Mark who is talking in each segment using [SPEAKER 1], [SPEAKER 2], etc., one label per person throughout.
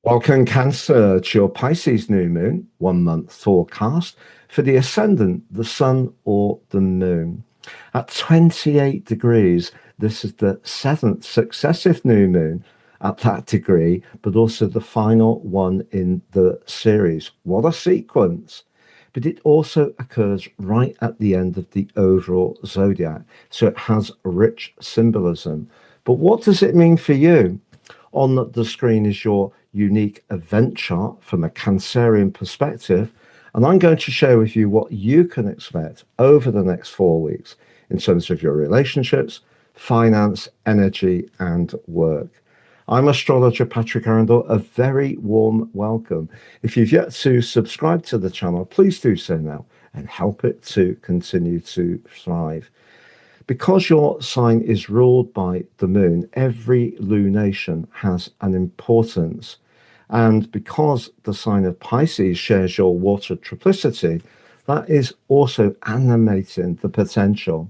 [SPEAKER 1] Welcome, Cancer, to your Pisces new moon 1 month forecast for the ascendant, the sun, or the moon. At 28 degrees, this is the seventh successive new moon at that degree, but also the final one in the series. What a sequence! But it also occurs right at the end of the overall zodiac, so it has rich symbolism. But what does it mean for you? On the screen is your unique event chart from a Cancerian perspective, and I'm going to share with you what you can expect over the next 4 weeks in terms of your relationships, finance, energy, and work. I'm astrologer Patrick Arundell. A very warm welcome. If you've yet to subscribe to the channel, please do so now and help it to continue to thrive. Because your sign is ruled by the moon, every lunation has an importance. And because the sign of Pisces shares your water triplicity, that is also animating the potential.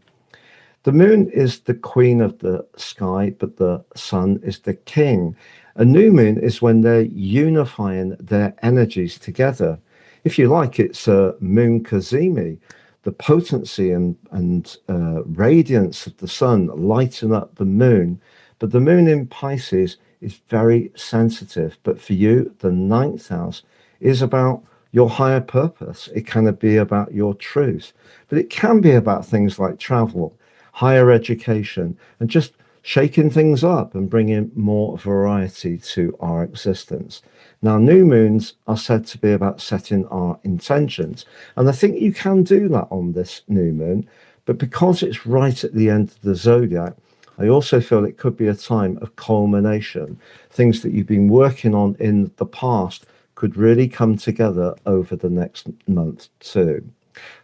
[SPEAKER 1] The moon is the queen of the sky, but the sun is the king. A new moon is when they're unifying their energies together. If you like, it's a moon Kazemi, the potency and radiance of the sun lighten up the moon. But the moon in Pisces is very sensitive. But for you, the ninth house is about your higher purpose. It can be about your truth, but it can be about things like travel, higher education, and just shaking things up and bringing more variety to our existence. Now, new moons are said to be about setting our intentions, and I think you can do that on this new moon, but because it's right at the end of the zodiac, I also feel it could be a time of culmination. Things that you've been working on in the past could really come together over the next month too.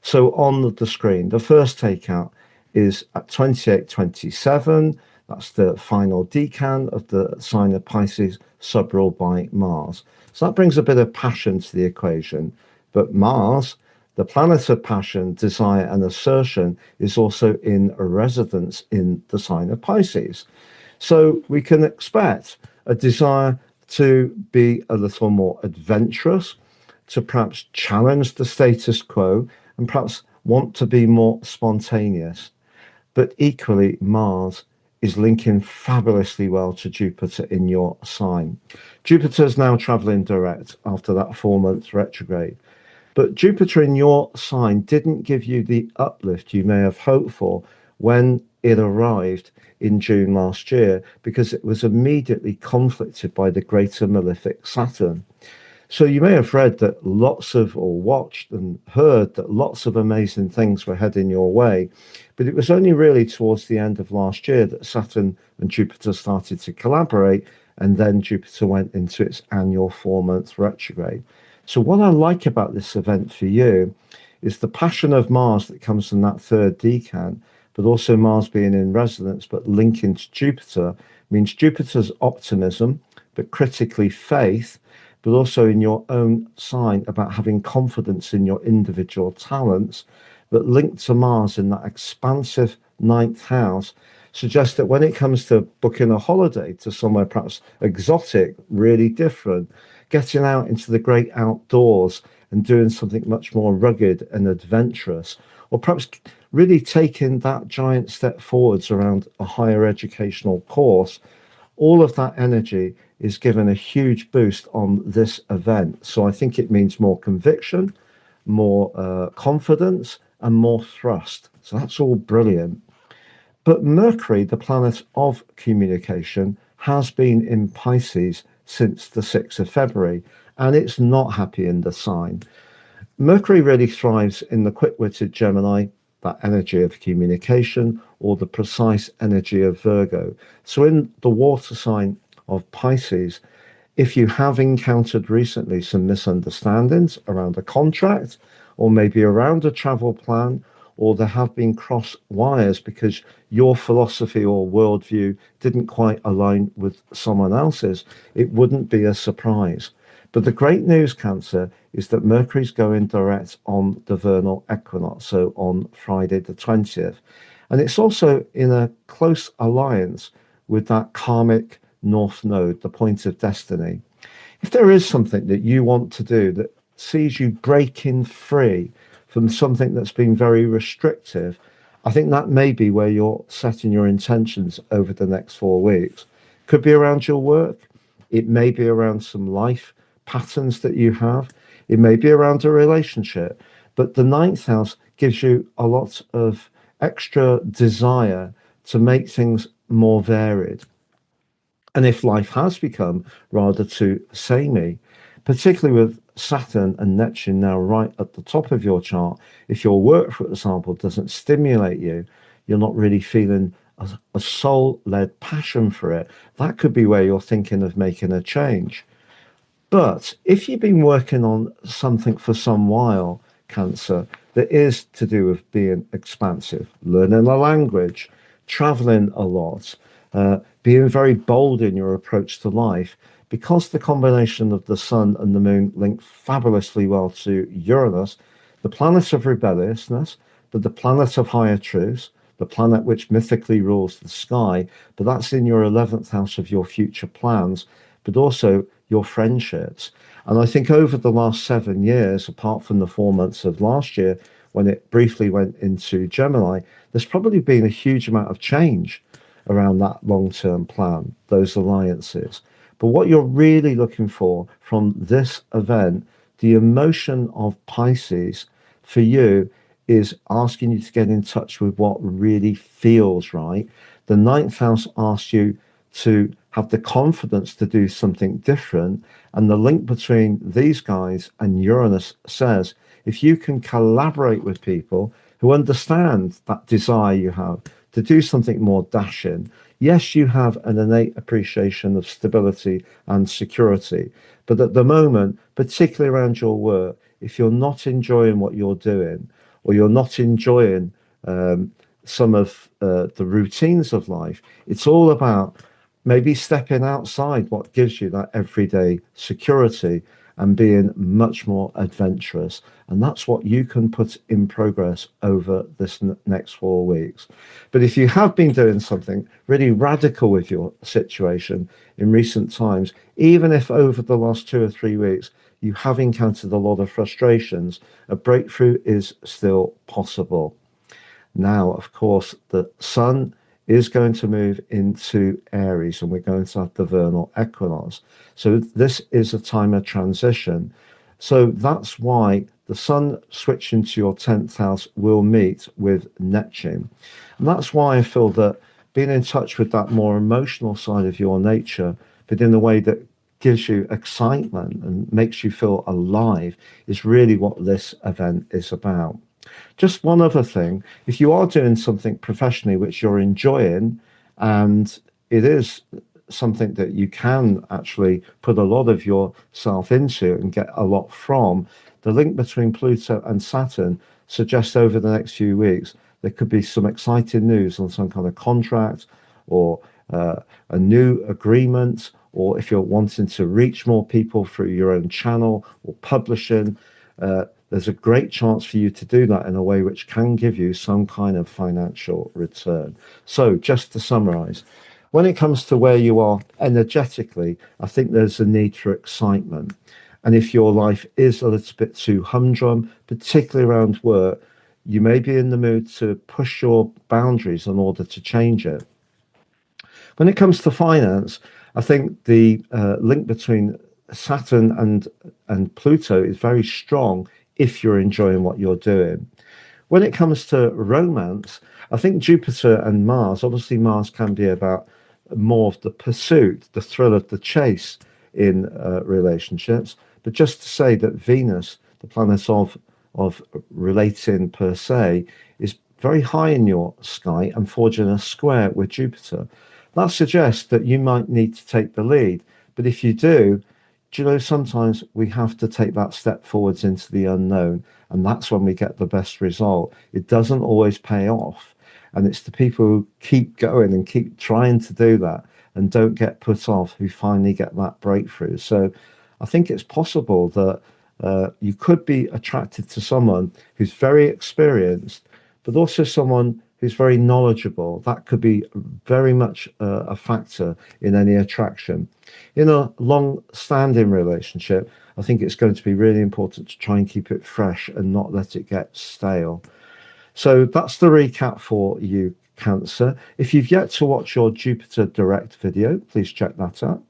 [SPEAKER 1] So on the screen, the first takeout is at 28:27. That's the final decan of the sign of Pisces, subruled by Mars. So that brings a bit of passion to the equation. But Mars, the planet of passion, desire, and assertion, is also in a residence in the sign of Pisces. So we can expect a desire to be a little more adventurous, to perhaps challenge the status quo, and perhaps want to be more spontaneous. But equally, Mars is linking fabulously well to Jupiter in your sign. Jupiter is now traveling direct after that 4 month retrograde. But Jupiter in your sign didn't give you the uplift you may have hoped for when it arrived in June last year, because it was immediately conflicted by the greater malefic Saturn. So you may have read that or watched and heard that lots of amazing things were heading your way. But it was only really towards the end of last year that Saturn and Jupiter started to collaborate, and then Jupiter went into its annual 4 month retrograde. So what I like about this event for you is the passion of Mars that comes from that third decan, but also Mars being in resonance, but linking to Jupiter means Jupiter's optimism, but critically faith, but also in your own sign about having confidence in your individual talents, but linked to Mars in that expansive ninth house, suggests that when it comes to booking a holiday to somewhere perhaps exotic, really different, getting out into the great outdoors and doing something much more rugged and adventurous, or perhaps really taking that giant step forwards around a higher educational course, all of that energy is given a huge boost on this event. So I think it means more conviction, more confidence, and more thrust. So that's all brilliant. But Mercury, the planet of communication, has been in Pisces since the 6th of February, and it's not happy in the sign. Mercury really thrives in the quick-witted Gemini, that energy of communication, or the precise energy of Virgo. So in the water sign of Pisces, if you have encountered recently some misunderstandings around a contract, or maybe around a travel plan, or there have been cross wires because your philosophy or worldview didn't quite align with someone else's, it wouldn't be a surprise. But the great news, Cancer, is that Mercury's going direct on the vernal equinox, so on Friday the 20th. And it's also in a close alliance with that karmic north node, the point of destiny. If there is something that you want to do that sees you breaking free from something that's been very restrictive, I think that may be where you're setting your intentions over the next 4 weeks. Could be around your work. It may be around some life patterns that you have. It may be around a relationship. But the ninth house gives you a lot of extra desire to make things more varied. And if life has become rather too samey, particularly with Saturn and Neptune now right at the top of your chart, if your work, for example, doesn't stimulate you, you're not really feeling a soul led passion for it, that could be where you're thinking of making a change. But if you've been working on something for some while, Cancer, that is to do with being expansive, learning a language, traveling a lot, being very bold in your approach to life, because the combination of the sun and the moon link fabulously well to Uranus, the planet of rebelliousness, but the planet of higher truths, the planet which mythically rules the sky, but that's in your 11th house of your future plans, but also your friendships. And I think over the last 7 years, apart from the 4 months of last year when it briefly went into Gemini, there's probably been a huge amount of change around that long term plan, those alliances. But what you're really looking for from this event, the emotion of Pisces for you is asking you to get in touch with what really feels right. The ninth house asks you to have the confidence to do something different. And the link between these guys and Uranus says if you can collaborate with people who understand that desire you have to do something more dashing, yes, you have an innate appreciation of stability and security. But at the moment, particularly around your work, if you're not enjoying what you're doing, or you're not enjoying some of the routines of life, it's all about maybe stepping outside what gives you that everyday security and being much more adventurous. And that's what you can put in progress over this next 4 weeks. But if you have been doing something really radical with your situation in recent times, even if over the last 2 or 3 weeks you have encountered a lot of frustrations, a breakthrough is still possible. Now, of course, the sun is going to move into Aries and we're going to have the vernal equinox. So this is a time of transition. So that's why the sun switching to your 10th house will meet with Neptune. And that's why I feel that being in touch with that more emotional side of your nature, but in a way that gives you excitement and makes you feel alive, is really what this event is about. Just one other thing, if you are doing something professionally which you're enjoying, and it is something that you can actually put a lot of yourself into and get a lot from, the link between Pluto and Saturn suggests over the next few weeks there could be some exciting news on some kind of contract or a new agreement, or if you're wanting to reach more people through your own channel or publishing, there's a great chance for you to do that in a way which can give you some kind of financial return. So just to summarize, when it comes to where you are energetically, I think there's a need for excitement. And if your life is a little bit too humdrum, particularly around work, you may be in the mood to push your boundaries in order to change it. When it comes to finance, I think the link between Saturn and Pluto is very strong if you're enjoying what you're doing. When it comes to romance, I think Jupiter and Mars, obviously Mars can be about more of the pursuit, the thrill of the chase in relationships. But just to say that Venus, the planet of relating per se, is very high in your sky and forging a square with Jupiter. That suggests that you might need to take the lead. But if you do you know, sometimes we have to take that step forwards into the unknown, and that's when we get the best result. It doesn't always pay off. And it's the people who keep going and keep trying to do that and don't get put off who finally get that breakthrough. So I think it's possible that you could be attracted to someone who's very experienced, but also someone who's very knowledgeable. That could be very much a factor in any attraction. In a long-standing relationship, I think it's going to be really important to try and keep it fresh and not let it get stale. So that's the recap for you, Cancer. If you've yet to watch your Jupiter Direct video, please check that out.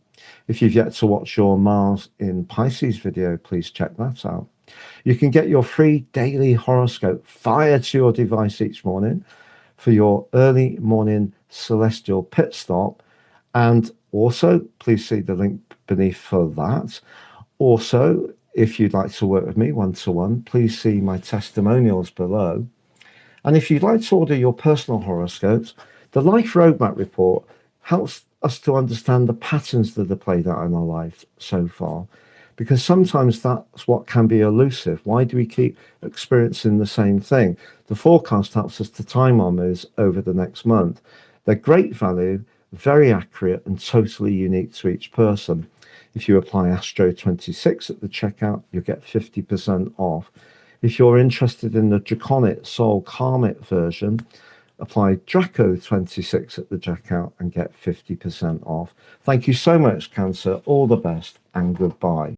[SPEAKER 1] If you've yet to watch your Mars in Pisces video, please check that out. You can get your free daily horoscope fired to your device each morning for your early morning celestial pit stop. And also, please see the link beneath for that. Also, if you'd like to work with me one-to-one, please see my testimonials below. And if you'd like to order your personal horoscopes, the Life Roadmap report helps us to understand the patterns that are played out in our life so far, because sometimes that's what can be elusive. Why do we keep experiencing the same thing? The forecast helps us to time our moves over the next month. They're great value, very accurate, and totally unique to each person. If you apply Astro 26 at the checkout, you'll get 50% off. If you're interested in the Draconic Soul Karmic version, apply Draco 26 at the checkout and get 50% off. Thank you so much, Cancer. All the best and goodbye.